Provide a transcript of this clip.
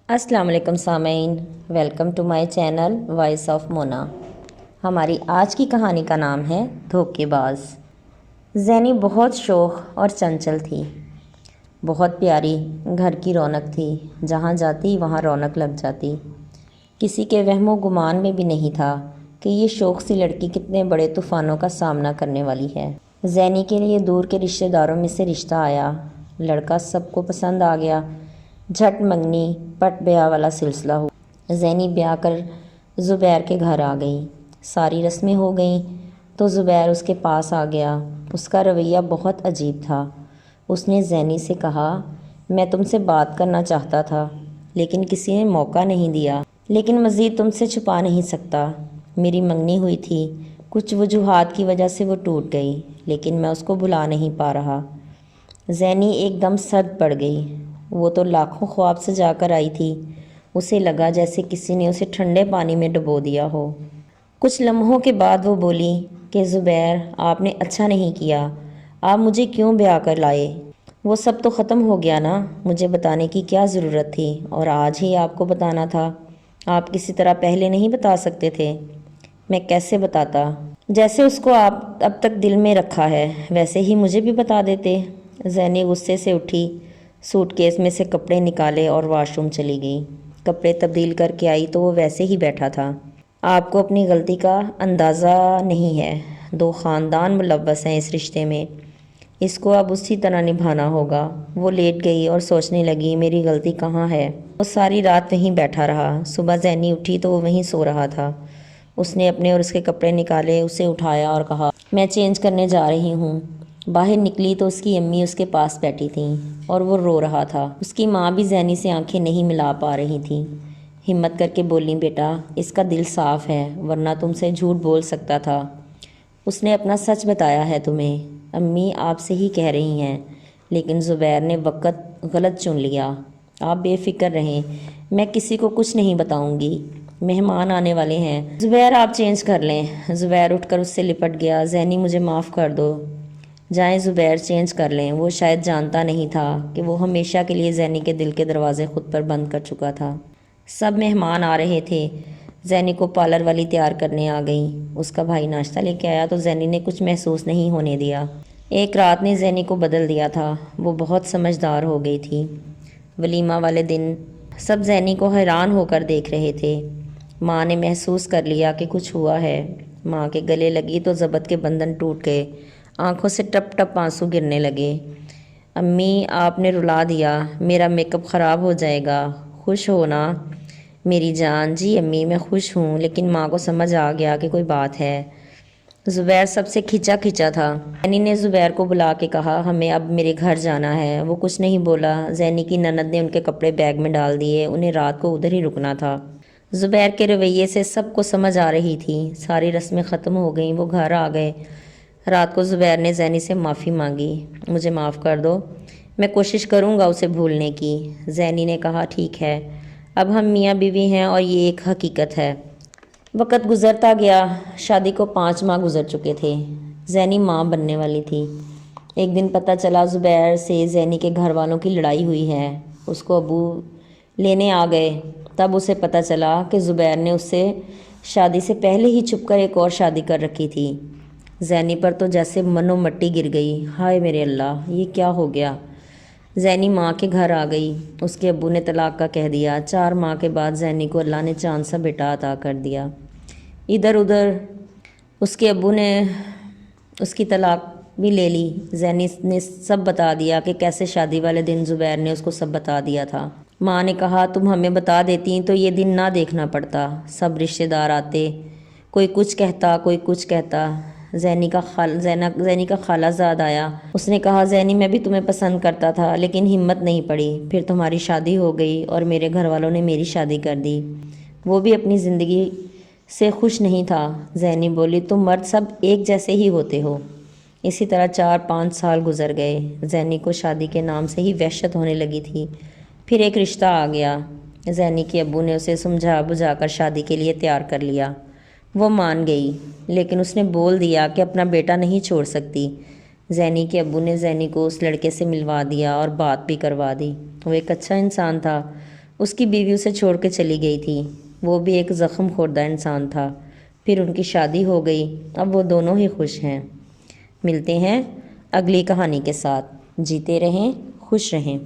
السلام علیکم سامعین، welcome to my channel voice of Mona. ہماری آج کی کہانی کا نام ہے دھوکے باز۔ زینی بہت شوخ اور چنچل تھی، بہت پیاری، گھر کی رونق تھی، جہاں جاتی وہاں رونق لگ جاتی۔ کسی کے وہم و گمان میں بھی نہیں تھا کہ یہ شوخ سی لڑکی کتنے بڑے طوفانوں کا سامنا کرنے والی ہے۔ زینی کے لیے دور کے رشتہ داروں میں سے رشتہ آیا، لڑکا سب کو پسند آ گیا، جھٹ منگنی پٹ بیاہ والا سلسلہ ہوا۔ زینی بیاہ کر زبیر کے گھر آ گئی، ساری رسمیں ہو گئیں تو زبیر اس کے پاس آ گیا۔ اس کا رویہ بہت عجیب تھا۔ اس نے زینی سے کہا، میں تم سے بات کرنا چاہتا تھا لیکن کسی نے موقع نہیں دیا، لیکن مزید تم سے چھپا نہیں سکتا، میری منگنی ہوئی تھی، کچھ وجوہات کی وجہ سے وہ ٹوٹ گئی، لیکن میں اس کو بھلا نہیں پا رہا۔ زینی ایک دم سرد پڑ گئی، وہ تو لاکھوں خواب سجا کر آئی تھی، اسے لگا جیسے کسی نے اسے ٹھنڈے پانی میں ڈبو دیا ہو۔ کچھ لمحوں کے بعد وہ بولی کہ زبیر، آپ نے اچھا نہیں کیا، آپ مجھے کیوں بیاہ کر لائے؟ وہ سب تو ختم ہو گیا نا، مجھے بتانے کی کیا ضرورت تھی، اور آج ہی آپ کو بتانا تھا، آپ کسی طرح پہلے نہیں بتا سکتے تھے؟ میں کیسے بتاتا؟ جیسے اس کو آپ اب تک دل میں رکھا ہے ویسے ہی مجھے بھی بتا دیتے۔ زینی غصے سے اٹھی، سوٹ کیس میں سے کپڑے نکالے اور واش روم چلی گئی۔ کپڑے تبدیل کر کے آئی تو وہ ویسے ہی بیٹھا تھا۔ آپ کو اپنی غلطی کا اندازہ نہیں ہے، دو خاندان ملوث ہیں اس رشتے میں، اس کو اب اسی طرح نبھانا ہوگا۔ وہ لیٹ گئی اور سوچنے لگی، میری غلطی کہاں ہے؟ وہ ساری رات وہیں بیٹھا رہا۔ صبح زینی اٹھی تو وہ وہیں سو رہا تھا۔ اس نے اپنے اور اس کے کپڑے نکالے، اسے اٹھایا اور کہا، میں چینج کرنے جا رہی ہوں۔ باہر نکلی تو اس کی امی اس کے پاس بیٹھی تھیں اور وہ رو رہا تھا۔ اس کی ماں بھی زینی سے آنکھیں نہیں ملا پا رہی تھیں۔ ہمت کر کے بولی، بیٹا اس کا دل صاف ہے ورنہ تم سے جھوٹ بول سکتا تھا، اس نے اپنا سچ بتایا ہے تمہیں۔ امی آپ سے ہی کہہ رہی ہیں، لیکن زبیر نے وقت غلط چن لیا، آپ بے فکر رہیں، میں کسی کو کچھ نہیں بتاؤں گی، مہمان آنے والے ہیں، زبیر آپ چینج کر لیں۔ زبیر اٹھ کر اس سے لپٹ گیا، زینی مجھے معاف کر دو، جائیں زبیر چینج کر لیں۔ وہ شاید جانتا نہیں تھا کہ وہ ہمیشہ کے لیے زینی کے دل کے دروازے خود پر بند کر چکا تھا۔ سب مہمان آ رہے تھے، زینی کو پارلر والی تیار کرنے آ گئیں۔ اس کا بھائی ناشتہ لے کے آیا تو زینی نے کچھ محسوس نہیں ہونے دیا۔ ایک رات نے زینی کو بدل دیا تھا، وہ بہت سمجھدار ہو گئی تھی۔ ولیمہ والے دن سب زینی کو حیران ہو کر دیکھ رہے تھے۔ ماں نے محسوس کر لیا کہ کچھ ہوا ہے، ماں کے گلے لگی تو ضبط کے بندھن ٹوٹ گئے، آنکھوں سے ٹپ ٹپ آنسو گرنے لگے۔ امی آپ نے رلا دیا، میرا میک اپ خراب ہو جائے گا، خوش ہو نا میری جان؟ جی امی میں خوش ہوں، لیکن ماں کو سمجھ آ گیا کہ کوئی بات ہے۔ زبیر سب سے کھچا کھچا تھا۔ زینی نے زبیر کو بلا کے کہا، ہمیں اب میرے گھر جانا ہے۔ وہ کچھ نہیں بولا۔ زینی کی نند نے ان کے کپڑے بیگ میں ڈال دیے، انہیں رات کو ادھر ہی رکنا تھا۔ زبیر کے رویے سے سب کو سمجھ آ رہی تھی۔ ساری رسمیں ختم ہو گئیں، وہ گھر آ گئے۔ رات کو زبیر نے زینی سے معافی مانگی، مجھے معاف کر دو، میں کوشش کروں گا اسے بھولنے کی۔ زینی نے کہا، ٹھیک ہے، اب ہم میاں بیوی ہیں اور یہ ایک حقیقت ہے۔ وقت گزرتا گیا، شادی کو 5 ماہ گزر چکے تھے۔ زینی ماں بننے والی تھی۔ ایک دن پتہ چلا زبیر سے زینی کے گھر والوں کی لڑائی ہوئی ہے۔ اس کو ابو لینے آ گئے، تب اسے پتہ چلا کہ زبیر نے اس سے شادی سے پہلے ہی چھپ کر ایک اور شادی کر رکھی تھی۔ زینی پر تو جیسے منو مٹی گر گئی، ہائے میرے اللہ، یہ کیا ہو گیا؟ زینی ماں کے گھر آ گئی، اس کے ابو نے طلاق کا کہہ دیا۔ 4 ماہ کے بعد زینی کو اللہ نے چاند سا بیٹا عطا کر دیا۔ ادھر ادھر اس کے ابو نے اس کی طلاق بھی لے لی۔ زینی نے سب بتا دیا کہ کیسے شادی والے دن زبیر نے اس کو سب بتا دیا تھا۔ ماں نے کہا، تم ہمیں بتا دیتی تو یہ دن نہ دیکھنا پڑتا، سب رشتہ دار آتے، کوئی کچھ کہتا کوئی کچھ کہتا۔ زینی کا خالہ زاد آیا، اس نے کہا، زینی میں بھی تمہیں پسند کرتا تھا لیکن ہمت نہیں پڑی، پھر تمہاری شادی ہو گئی اور میرے گھر والوں نے میری شادی کر دی، وہ بھی اپنی زندگی سے خوش نہیں تھا۔ زینی بولی، تم مرد سب ایک جیسے ہی ہوتے ہو۔ اسی طرح 4-5 سال گزر گئے۔ زینی کو شادی کے نام سے ہی وحشت ہونے لگی تھی۔ پھر ایک رشتہ آ گیا۔ زینی کے ابو نے اسے سمجھا بجھا کر شادی کے لیے تیار کر لیا۔ وہ مان گئی، لیکن اس نے بول دیا کہ اپنا بیٹا نہیں چھوڑ سکتی۔ زینی کے ابو نے زینی کو اس لڑکے سے ملوا دیا اور بات بھی کروا دی۔ وہ ایک اچھا انسان تھا، اس کی بیوی اسے چھوڑ کے چلی گئی تھی، وہ بھی ایک زخم خوردہ انسان تھا۔ پھر ان کی شادی ہو گئی، اب وہ دونوں ہی خوش ہیں۔ ملتے ہیں اگلی کہانی کے ساتھ۔ جیتے رہیں، خوش رہیں۔